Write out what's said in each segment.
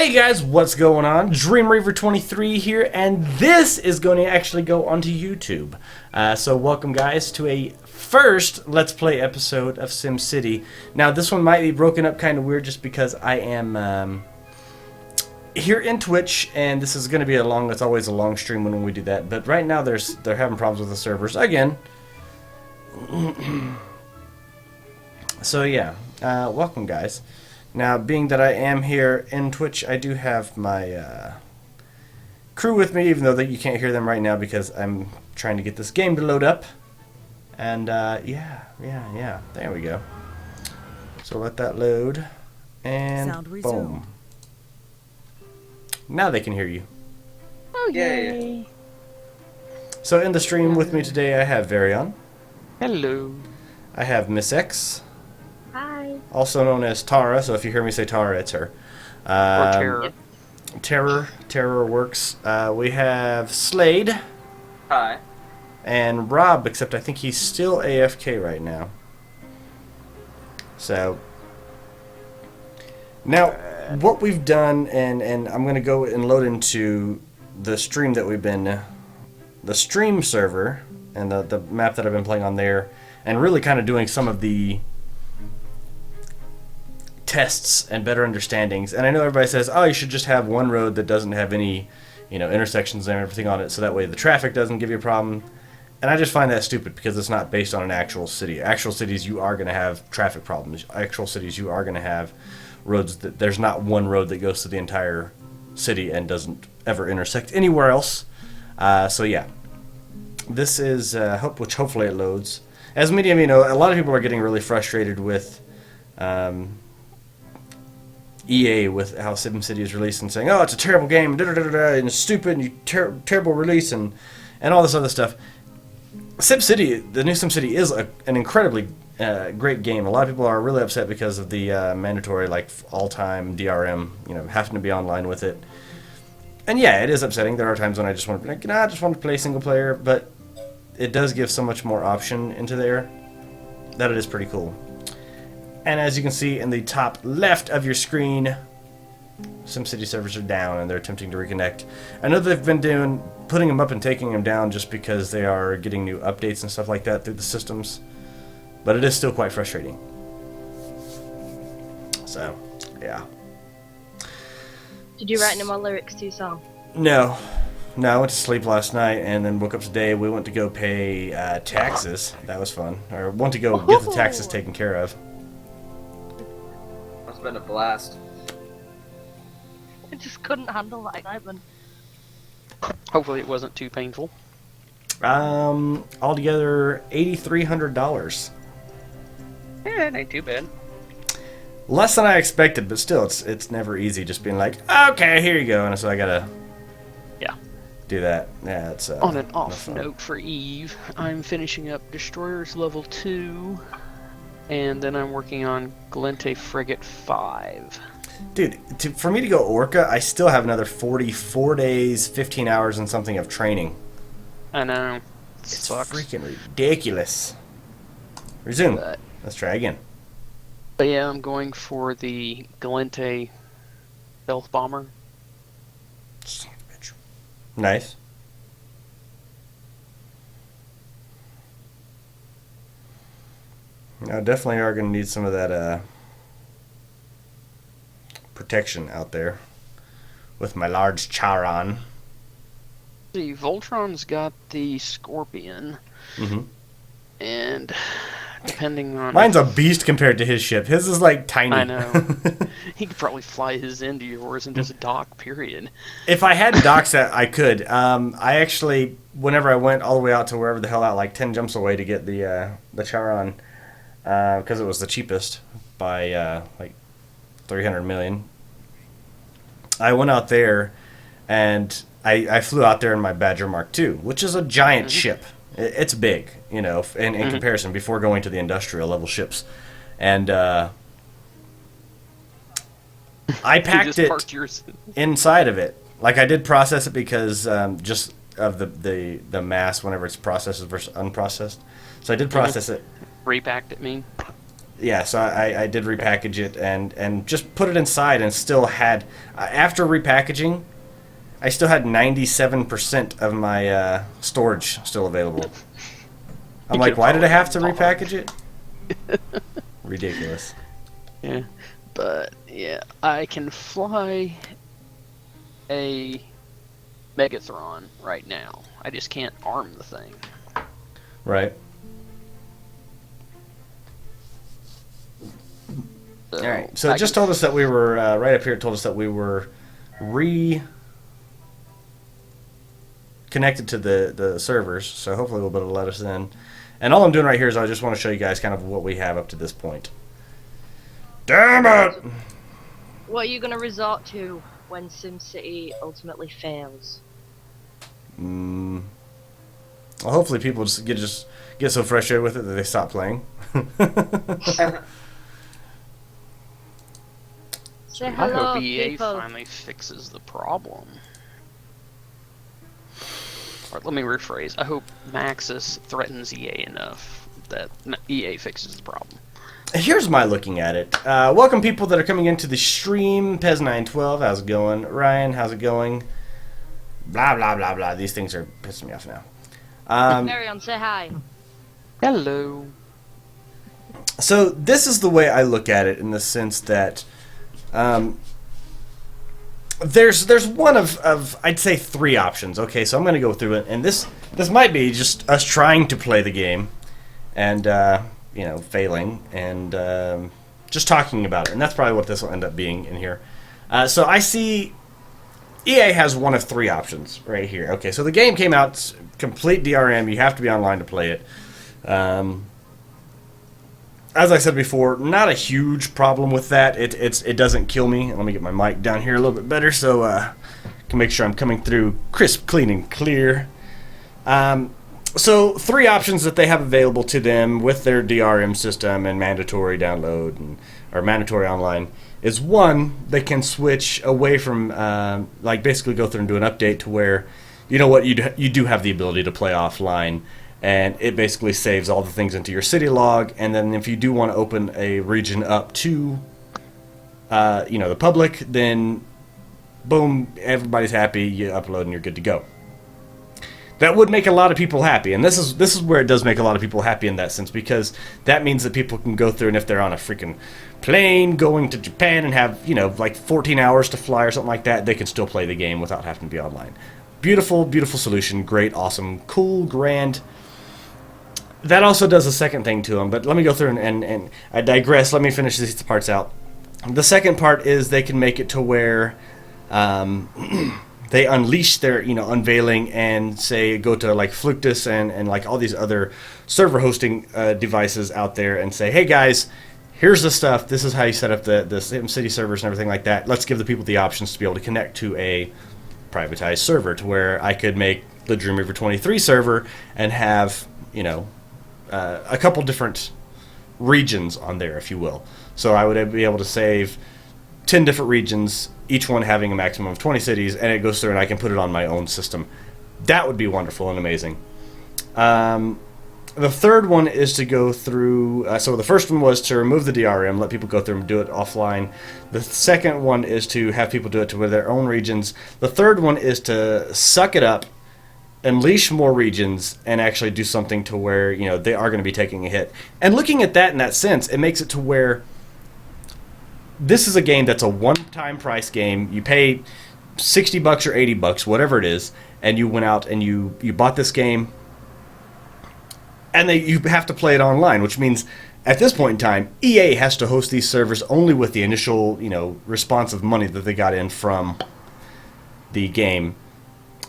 Hey guys, what's going on? Dream Reaver 23 here, and this is going to actually go onto YouTube. So welcome guys to a first Let's Play episode of Simcity. Now this one might be broken up kind of weird just because I am here in Twitch, and this is going to be it's always a long stream when we do that, but right now they're having problems with the servers again. So yeah, welcome guys. Now, being that I am here in Twitch, I do have my crew with me, even though you can't hear them right now because I'm trying to get this game to load up. And, yeah, there we go. So let that load, and Sound boom. resumed. Now they can hear you. Oh, yay. So in the stream with me today, I have Varion. Hello. I have Miss X. Hi. Also known as Tara, so if you hear me say Tara, it's her. Or Terror. Terror works. We have Slade. Hi. And Rob, except I think he's still AFK right now. So, now, what we've done, and I'm going to go and load into the stream that we've been, the stream server, and the map that I've been playing on there, and really kind of doing some of the tests and better understandings. And I know everybody says, oh, you should just have one road that doesn't have any, intersections and everything on it, so that way the traffic doesn't give you a problem. And I just find that stupid because it's not based on an actual city. Actual cities, you are going to have traffic problems. Actual cities, you are going to have roads that there's not one road that goes to the entire city and doesn't ever intersect anywhere else. So yeah, this is which hopefully it loads. As many of you know, a lot of people are getting really frustrated with EA with how Simcity is released and saying, oh, it's a terrible game, and it's stupid, and terrible release, and all this other stuff. SimCity, the new SimCity, is an incredibly great game. A lot of people are really upset because of the mandatory, all-time DRM, having to be online with it. And yeah, it is upsetting. There are times when I just want to be I just want to play single player, but it does give so much more option into there that it is pretty cool. And as you can see in the top left of your screen, SimCity servers are down and they're attempting to reconnect. I know they've been putting them up and taking them down just because they are getting new updates and stuff like that through the systems. But it is still quite frustrating. So, yeah. Did you write any more lyrics to your song? No. No, I went to sleep last night and then woke up today. We went to go pay taxes. That was fun. Or went to go get the taxes taken care of. It's been a blast. I just couldn't handle that excitement. Hopefully it wasn't too painful. Altogether, $8,300. Yeah, it ain't too bad. Less than I expected, but still, it's never easy just being like, okay, here you go, and so I gotta do that. Yeah, it's on an off note for Eve, I'm finishing up Destroyers Level 2, and then I'm working on Galente Frigate 5. Dude, for me to go Orca, I still have another 44 days, 15 hours, and something of training. I know. It's sucks. Freaking ridiculous. Resume. Let's try again. But yeah, I'm going for the Galente Stealth Bomber. Son of a bitch. Nice. Now, definitely are going to need some of that protection out there with my large Charon. See, Voltron's got the Scorpion, and depending on... Mine's a beast compared to his ship. His is like tiny. I know. He could probably fly his into yours and just dock, period. If I had docks, I could. I actually, whenever I went all the way out to wherever the hell out, like 10 jumps away to get the Charon, because it was the cheapest by like 300 million. I went out there, and I flew out there in my Badger Mark II, which is a giant ship. It's big, in comparison, before going to the industrial level ships. And I packed it inside of it. Like, I did process it because just of the mass whenever it's processed versus unprocessed. So I did process it. Repacked it, mean? yeah, so I did repackage it and just put it inside, and still had, after repackaging, I still had 97% of my storage still available. I'm like, why did I have to repackage it? Ridiculous. Yeah, but yeah, I can fly a Megathron right now. I just can't arm the thing. Right. So All right. So it just told us that we were right up here. It told us that we were connected to the servers. So hopefully we'll be able to let us in. And all I'm doing right here is I just want to show you guys kind of what we have up to this point. Damn it! What are you going to resort to when SimCity ultimately fails? Well, hopefully people just get so frustrated with it that they stop playing. Say I hello, hope EA people. finally fixes the problem. Or let me rephrase. I hope Maxis threatens EA enough that EA fixes the problem. Here's my looking at it. Welcome people that are coming into the stream. Pez912, how's it going? Ryan, how's it going? Blah, blah, blah, blah. These things are pissing me off now. Marion, say hi. Hello. So this is the way I look at it, in the sense that there's one of I'd say 3 options. Okay, so I'm going to go through it, and this might be just us trying to play the game and failing and just talking about it, and that's probably what this will end up being in here. So I see EA has one of 3 options right here. Okay, so the game came out, it's complete DRM. You have to be online to play it. As I said before, not a huge problem with that. It doesn't kill me. Let me get my mic down here a little bit better so I can make sure I'm coming through crisp, clean, and clear. So 3 options that they have available to them with their DRM system and mandatory download or mandatory online is, 1, they can switch away from basically go through and do an update to where, you know what, you do have the ability to play offline. And it basically saves all the things into your city log. And then if you do want to open a region up to, the public, then boom, everybody's happy. You upload and you're good to go. That would make a lot of people happy, and this is where it does make a lot of people happy in that sense, because that means that people can go through, and if they're on a freaking plane going to Japan and have 14 hours to fly or something like that, they can still play the game without having to be online. Beautiful, beautiful solution. Great, awesome, cool, grand. That also does a second thing to them, but let me go through and I digress. Let me finish these parts out. The second part is they can make it to where they unleash their unveiling and say go to like Fluctus and like all these other server hosting devices out there and say, hey guys, here's the stuff. This is how you set up the SimCity servers and everything like that. Let's give the people the options to be able to connect to a privatized server, to where I could make the Dreamweaver 23 server and have a couple different regions on there, if you will. So I would be able to save 10 different regions, each one having a maximum of 20 cities, and it goes through and I can put it on my own system. That would be wonderful and amazing. The third one is to go through, so the first one was to remove the DRM, let people go through and do it offline. The second one is to have people do it to their own regions. The third one is to suck it up, unleash more regions, and actually do something to where they are going to be taking a hit. And looking at that in that sense, it makes it to where this is a game that's a one-time price game. You pay $60 or $80, whatever it is, and you went out and you bought this game, and you have to play it online, which means at this point in time, EA has to host these servers only with the initial responsive money that they got in from the game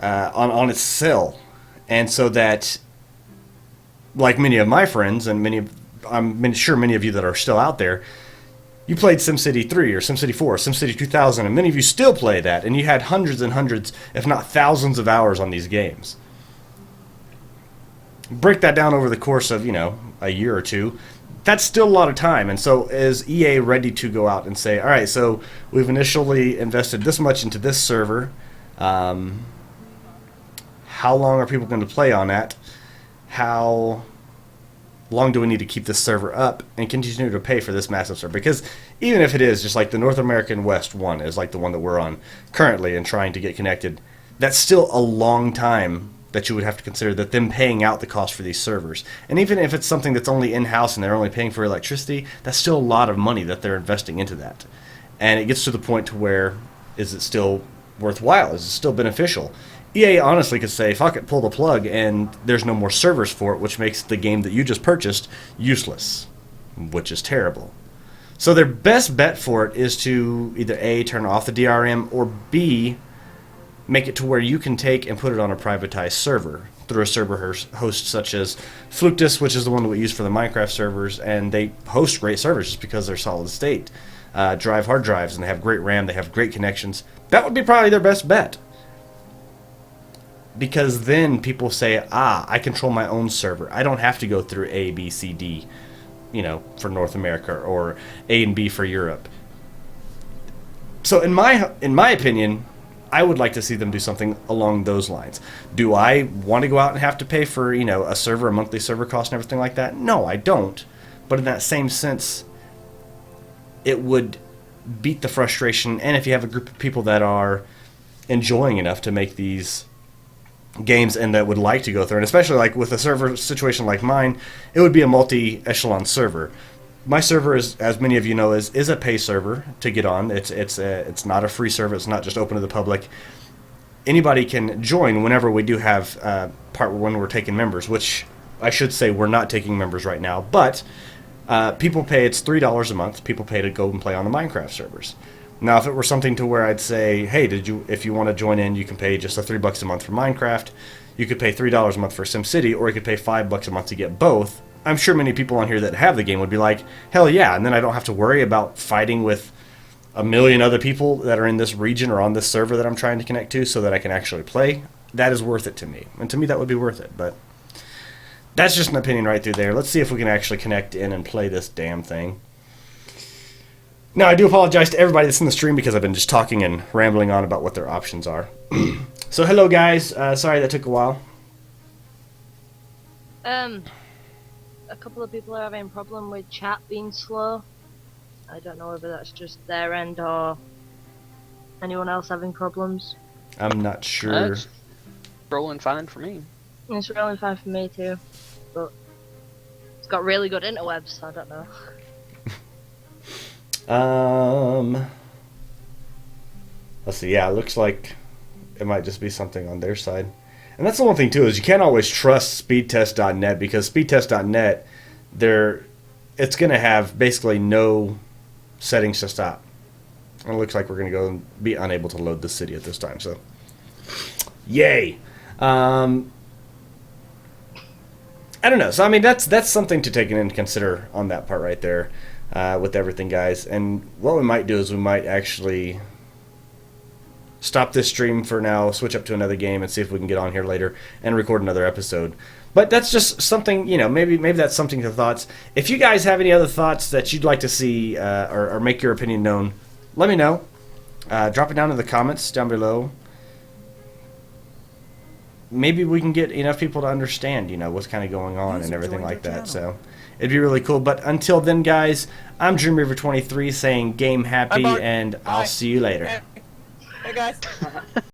on its sale. And so that, like many of my friends and I'm sure many of you that are still out there, you played SimCity 3 or SimCity 4, SimCity 2000, and many of you still play that, and you had hundreds and hundreds, if not thousands of hours on these games. Break that down over the course of, a year or two. That's still a lot of time. And so is EA ready to go out and say, all right, so we've initially invested this much into this server. How long are people going to play on that? How long do we need to keep this server up and continue to pay for this massive server? Because even if it is just like the North American West one is like the one that we're on currently and trying to get connected, that's still a long time that you would have to consider that them paying out the cost for these servers. And even if it's something that's only in-house and they're only paying for electricity, that's still a lot of money that they're investing into that. And it gets to the point to where, is it still worthwhile? Is it still beneficial? EA honestly could say, fuck it, pull the plug, and there's no more servers for it, which makes the game that you just purchased useless, which is terrible. So their best bet for it is to either A, turn off the DRM, or B, make it to where you can take and put it on a privatized server through a server host such as Fluctus, which is the one that we use for the Minecraft servers, and they host great servers just because they're solid state. Drive hard drives, and they have great RAM, they have great connections. That would be probably their best bet. Because then people say, I control my own server. I don't have to go through A, B, C, D, for North America, or A and B for Europe. So in my opinion, I would like to see them do something along those lines. Do I want to go out and have to pay for, a server, a monthly server cost and everything like that? No, I don't. But in that same sense, it would beat the frustration. And if you have a group of people that are enjoying enough to make these games and that would like to go through, and especially like with a server situation like mine, it would be a multi-echelon server. My server is, as many of you know, is a pay server to get on. It's not a free server. It's not just open to the public. Anybody can join whenever we do have part when we're taking members, which I should say we're not taking members right now. But people pay. It's $3 a month. People pay to go and play on the Minecraft servers. Now, if it were something to where I'd say, hey, if you want to join in, you can pay just $3 a month for Minecraft. You could pay $3 a month for SimCity, or you could pay $5 a month to get both. I'm sure many people on here that have the game would be like, hell yeah, and then I don't have to worry about fighting with a million other people that are in this region or on this server that I'm trying to connect to so that I can actually play. That is worth it to me. And to me, that would be worth it. But that's just an opinion right through there. Let's see if we can actually connect in and play this damn thing. Now, I do apologize to everybody that's in the stream because I've been just talking and rambling on about what their options are. So, hello, guys. Sorry that took a while. A couple of people are having a problem with chat being slow. I don't know whether that's just their end or anyone else having problems. I'm not sure. It's rolling fine for me. It's rolling fine for me too, but it's got really good interwebs, so I don't know. Let's see. Yeah, it looks like it might just be something on their side. And that's the one thing, too, is you can't always trust speedtest.net because speedtest.net, it's going to have basically no settings to stop. And it looks like we're going to go and be unable to load the city at this time. So, yay. I don't know. So, I mean, that's something to take into consider on that part right there with everything, guys. And what we might do is we might actually stop this stream for now, switch up to another game, and see if we can get on here later and record another episode. But that's just something, maybe that's something to thoughts. If you guys have any other thoughts that you'd like to see or make your opinion known, let me know. Drop it down in the comments down below. Maybe we can get enough people to understand, what's kind of going on and everything like that. So it'd be really cool. But until then, guys, I'm DreamReaver23 saying game happy, and I'll see you later. Hey guys.